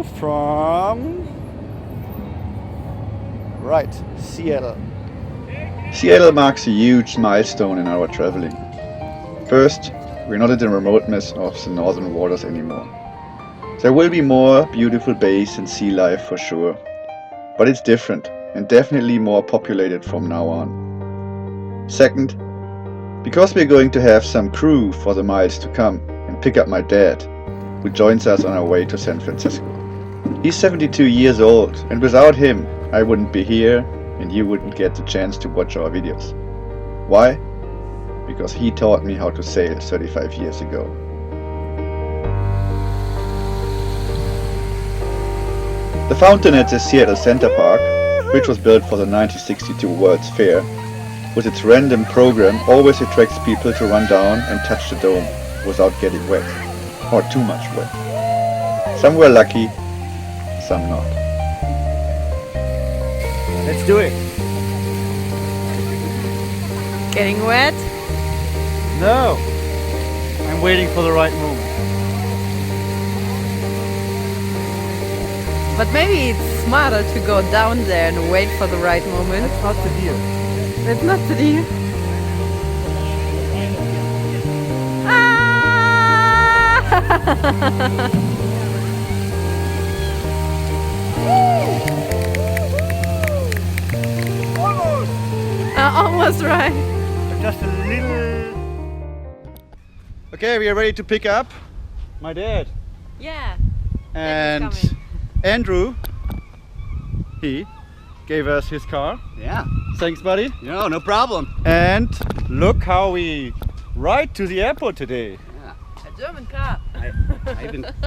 from... Right, Seattle. Seattle marks a huge milestone in our traveling. First, we're not in the remoteness of the northern waters anymore. There will be more beautiful bays and sea life for sure, but it's different and definitely more populated from now on. Second, because we're going to have some crew for the miles to come and pick up my dad, who joins us on our way to San Francisco. He's 72 years old, and without him I wouldn't be here and you wouldn't get the chance to watch our videos. Why? Because he taught me how to sail 35 years ago. The fountain at the Seattle Center Park, which was built for the 1962 World's Fair, with its random program always attracts people to run down and touch the dome without getting wet, or too much wet. Some were lucky, some not. Let's do it. Getting wet? No, I'm waiting for the right moment. But maybe it's smarter to go down there and wait for the right moment. That's not the deal. That's not the deal. Almost right. Just a little... Okay, we are ready to pick up my dad. Yeah. And Andrew, he gave us his car. Yeah. Thanks, buddy. No problem. And look how we ride to the airport today. A German car. I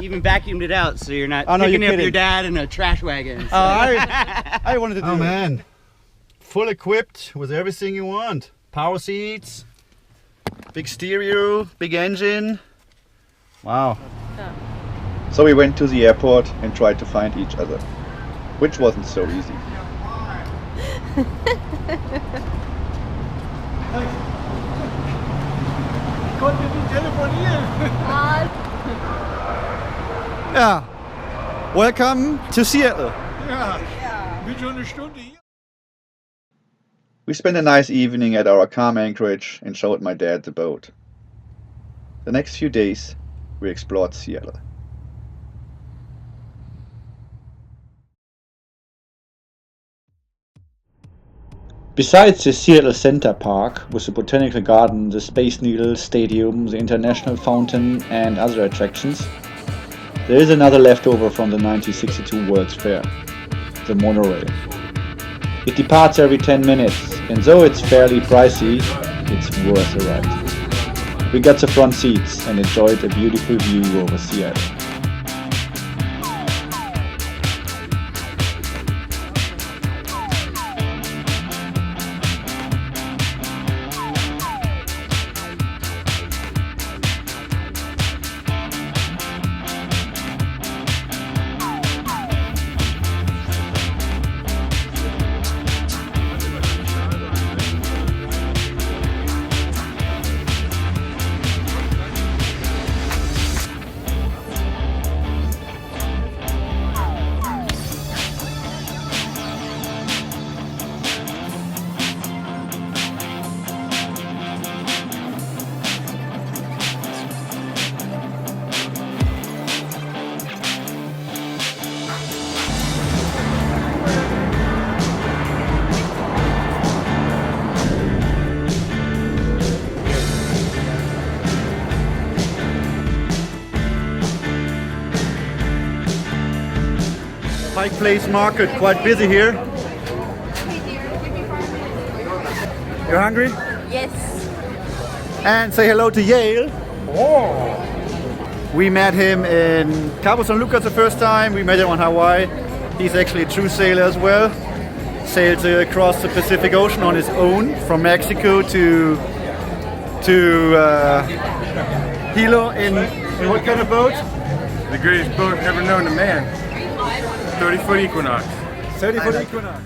even vacuumed it out so you're not Oh, no, picking you're up your kidding. dad in a trash wagon. So. I wanted to do Oh it. man, full equipped with everything you want. Power seats, Big stereo, big engine. Wow. So we went to the airport and tried to find each other, which wasn't so easy. Yeah. Welcome to Seattle. We spent a nice evening at our calm anchorage and showed my dad the boat. The next few days, we explored Seattle. Besides the Seattle Center Park, with the Botanical Garden, the Space Needle Stadium, the International Fountain and other attractions, there is another leftover from the 1962 World's Fair, the monorail. It departs every 10 minutes, and though it's fairly pricey, it's worth the ride. We got the front seats and enjoyed a beautiful view over Seattle. Pike Place Market, quite busy here. You're hungry? Yes. And say hello to Yale. We met him in Cabo San Lucas the first time. We met him on Hawaii. He's actually a true sailor as well. Sailed across the Pacific Ocean on his own from Mexico to Hilo in what kind of boat? The greatest boat ever known to man. 30-foot Equinox. 30-foot Equinox.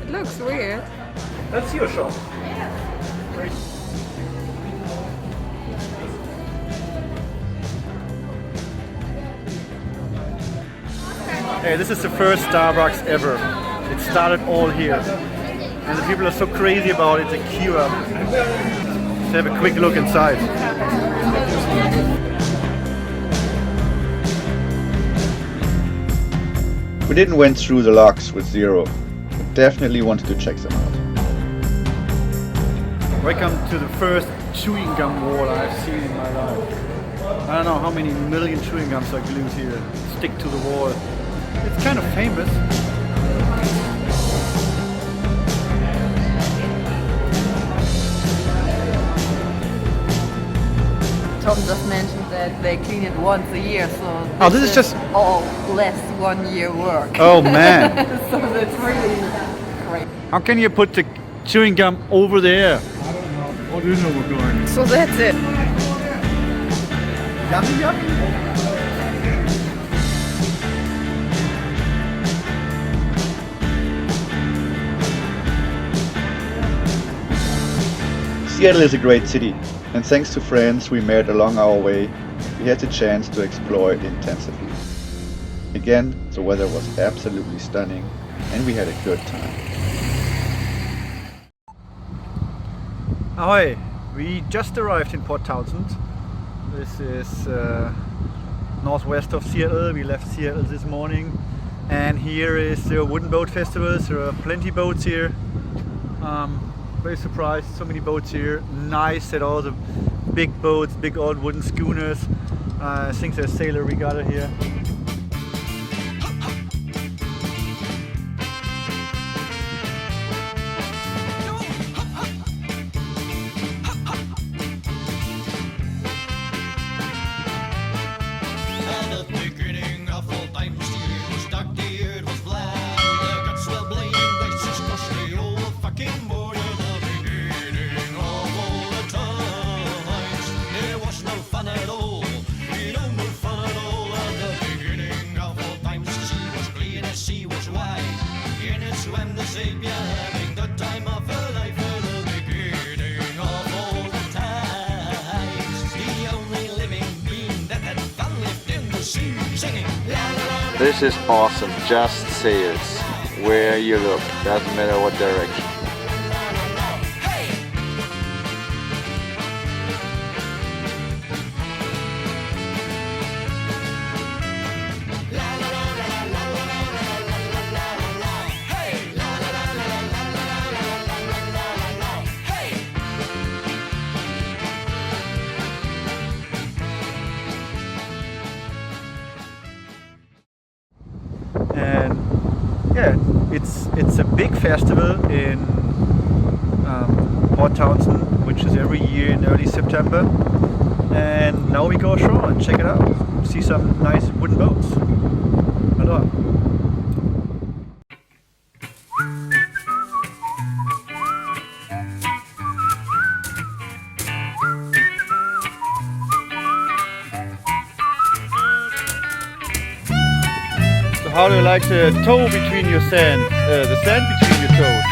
It looks weird. That's your shop. Hey, this is the first Starbucks ever. It started all here. And the people are so crazy about it, they queue up. Let's have a quick look inside. We didn't went through the locks with Zero, but definitely wanted to check them out. Welcome to the first chewing gum wall I've seen in my life. I don't know how many million chewing gums are glued here, stick to the wall. It's kind of famous. Tom just mentioned that they clean it once a year, so This is just all less 1 year work. Oh man! So that's really great. How can you put the chewing gum over there? What is it we're doing? So that's it. Yummy, yummy. Seattle is a great city, and thanks to friends we met along our way, we had the chance to explore it intensively. Again, the weather was absolutely stunning, and we had a good time. Ahoy! We just arrived in Port Townsend. This is northwest of Seattle. We left Seattle this morning, and here is the wooden boat festival. There are plenty boats here. Very surprised, so many boats here. Nice at all the big boats, big old wooden schooners. I think there's Sailor Regatta here. This is awesome, just sails. Where you look, doesn't matter what direction. And yeah, it's a big festival in Port Townsend, which is every year in early September. And now we go ashore and check it out. See some nice wooden boats. Aloha. How do you like the toe between your sand, the sand between your toes?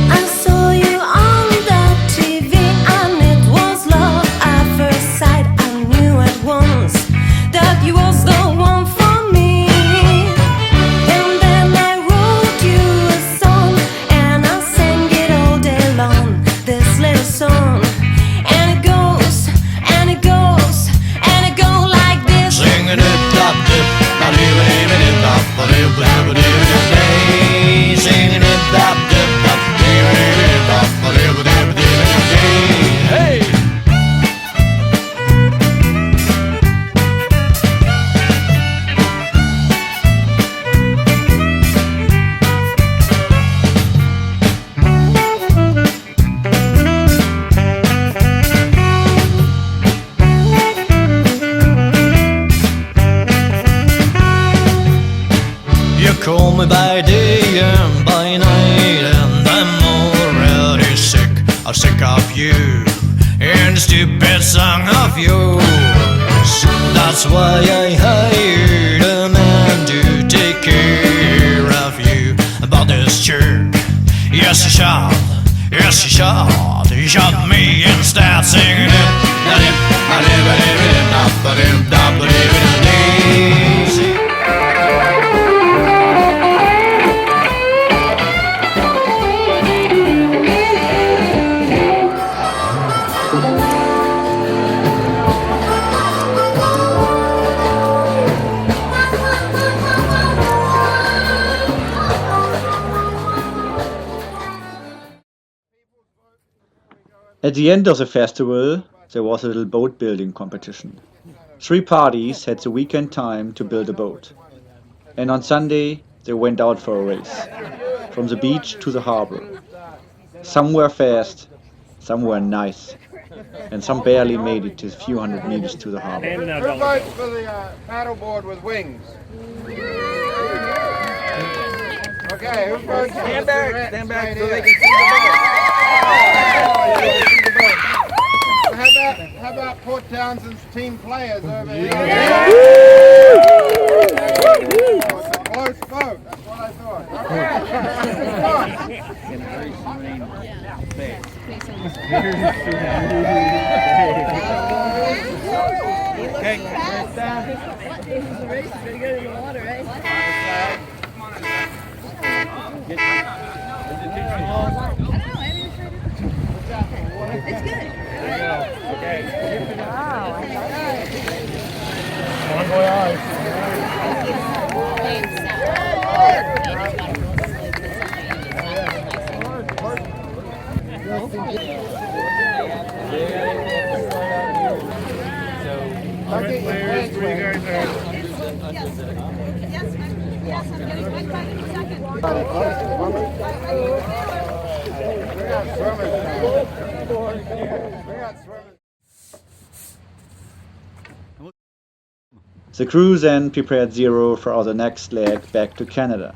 I saw you on the TV and it was love at first sight. I knew at once that you was the one for me. And then I wrote you a song and I sang it all day long. This little song, and it goes, and it goes, and it goes like this. Singing it up, dip, not even it up, but it will be day. Singing it up, dip, not even it up, but it will be day. Hey! You call me by day and by night, and I'm already sick. I'm sick of you and the stupid song of yours. That's why I hired a man shot, yes he shot. He shot me instead, singing it. At the end of the festival, there was a little boat building competition. 3 parties had the weekend time to build a boat. And on Sunday, they went out for a race, from the beach to the harbor. Some were fast, some were nice, and some barely made it a few hundred meters to the harbor. Who votes for the paddleboard with wings? Okay, who votes for the stand back so they can see the boat? How about Port Townsend's team players over here? It's a close vote, that's what I thought. It's good. The crew then prepared Zero for our next leg back to Canada,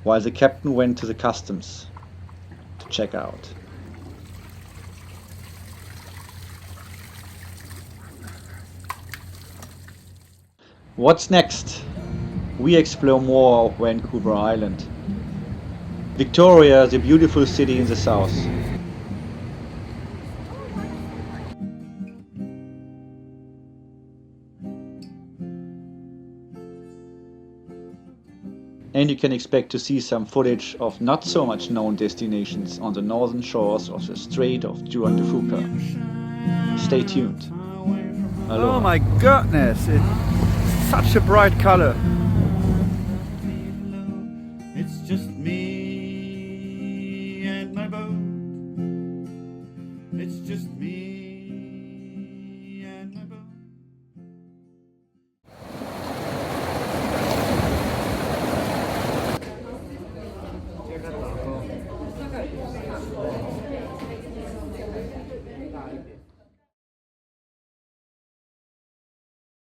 while the captain went to the customs to check out. What's next? We explore more of Vancouver Island. Victoria, the beautiful city in the south. And you can expect to see some footage of not so much known destinations on the northern shores of the Strait of Juan de Fuca. Stay tuned. Aloha. Oh my goodness, it's such a bright color. It's just me